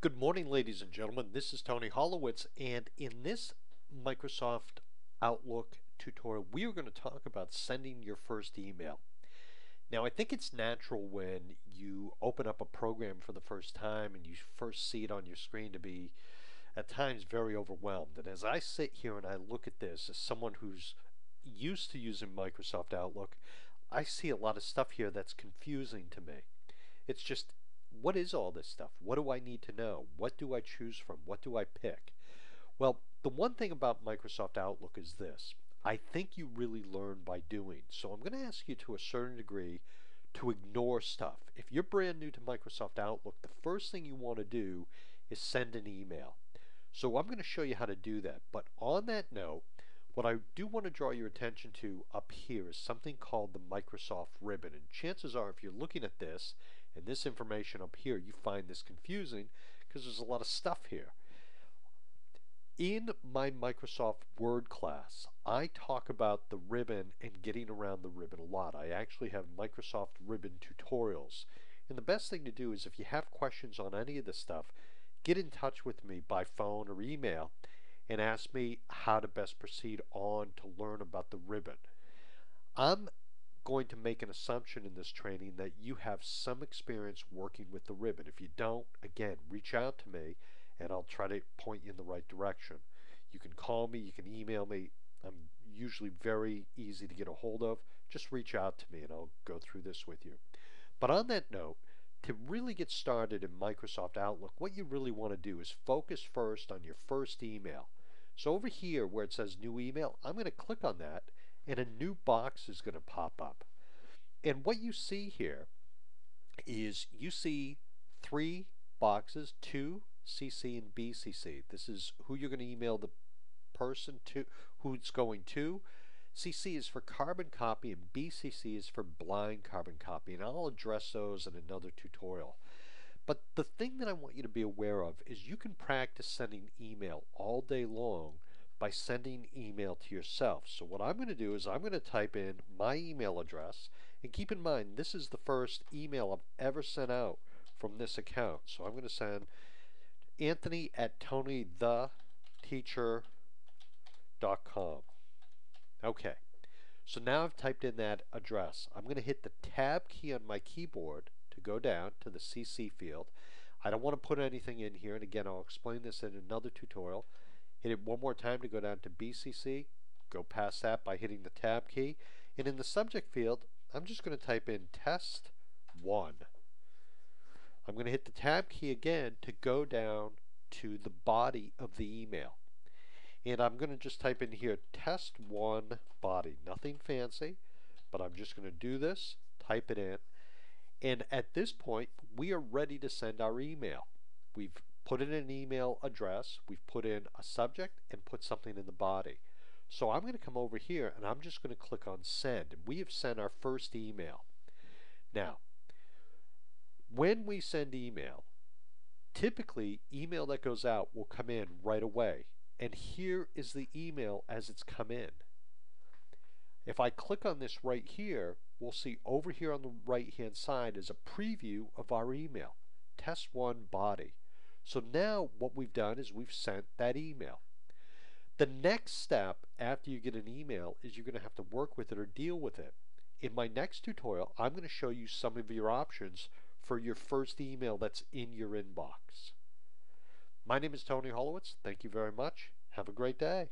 Good morning, ladies and gentlemen. This is Tony Holowitz, and in this Microsoft Outlook tutorial, we are going to talk about sending your first email. Now, I think it's natural when you open up a program for the first time and you first see it on your screen to be, at times, very overwhelmed. And as I sit here and I look at this as someone who's used to using Microsoft Outlook, I see a lot of stuff here that's confusing to me. It's just, what is all this stuff? What do I need to know? What do I choose from? What do I pick? Well, the one thing about Microsoft Outlook is this. I think you really learn by doing. So I'm going to ask you to a certain degree to ignore stuff. If you're brand new to Microsoft Outlook, the first thing you want to do is send an email. So I'm going to show you how to do that. But on that note, what I do want to draw your attention to up here is something called the Microsoft ribbon. And chances are, if you're looking at this and this information up here, you find this confusing because there's a lot of stuff here. In my Microsoft Word class, I talk about the ribbon and getting around the ribbon a lot. I actually have Microsoft ribbon tutorials. And the best thing to do is, if you have questions on any of this stuff, get in touch with me by phone or email and ask me how to best proceed on to learn about the ribbon. I'm going to make an assumption in this training that you have some experience working with the ribbon. If you don't, again, reach out to me and I'll try to point you in the right direction. You can call me, you can email me. I'm usually very easy to get a hold of. Just reach out to me and I'll go through this with you. But on that note, to really get started in Microsoft Outlook, what you really want to do is focus first on your first email. So over here where it says new email, I'm going to click on that and a new box is going to pop up. And what you see here is you see three boxes, to, CC, and BCC. This is who you're going to email the person to, who it's going to. CC is for carbon copy and BCC is for blind carbon copy, and I'll address those in another tutorial. But the thing that I want you to be aware of is you can practice sending email all day long by sending email to yourself. So what I'm going to do is I'm going to type in my email address, and keep in mind this is the first email I've ever sent out from this account. So I'm going to send Anthony@TonyTheTeacher.com. Okay, so now I've typed in that address. I'm going to hit the Tab key on my keyboard to go down to the CC field. I don't want to put anything in here, and again I'll explain this in another tutorial. Hit it one more time to go down to BCC. Go past that by hitting the Tab key, and in the subject field I'm just going to type in test 1. I'm going to hit the Tab key again to go down to the body of the email. And I'm going to just type in here test 1 body. Nothing fancy, but I'm just going to do this, type it in. And at this point, we are ready to send our email. We've put in an email address, we've put in a subject, and put something in the body. So I'm going to come over here and I'm just going to click on send. And we have sent our first email. Now, when we send email, typically email that goes out will come in right away. And here is the email as it's come in. If I click on this right here, we'll see over here on the right hand side is a preview of our email, test 1 body. So now what we've done is we've sent that email. The next step after you get an email is you're going to have to work with it or deal with it. In my next tutorial, I'm going to show you some of your options for your first email that's in your inbox. My name is Tony Holowitz. Thank you very much. Have a great day.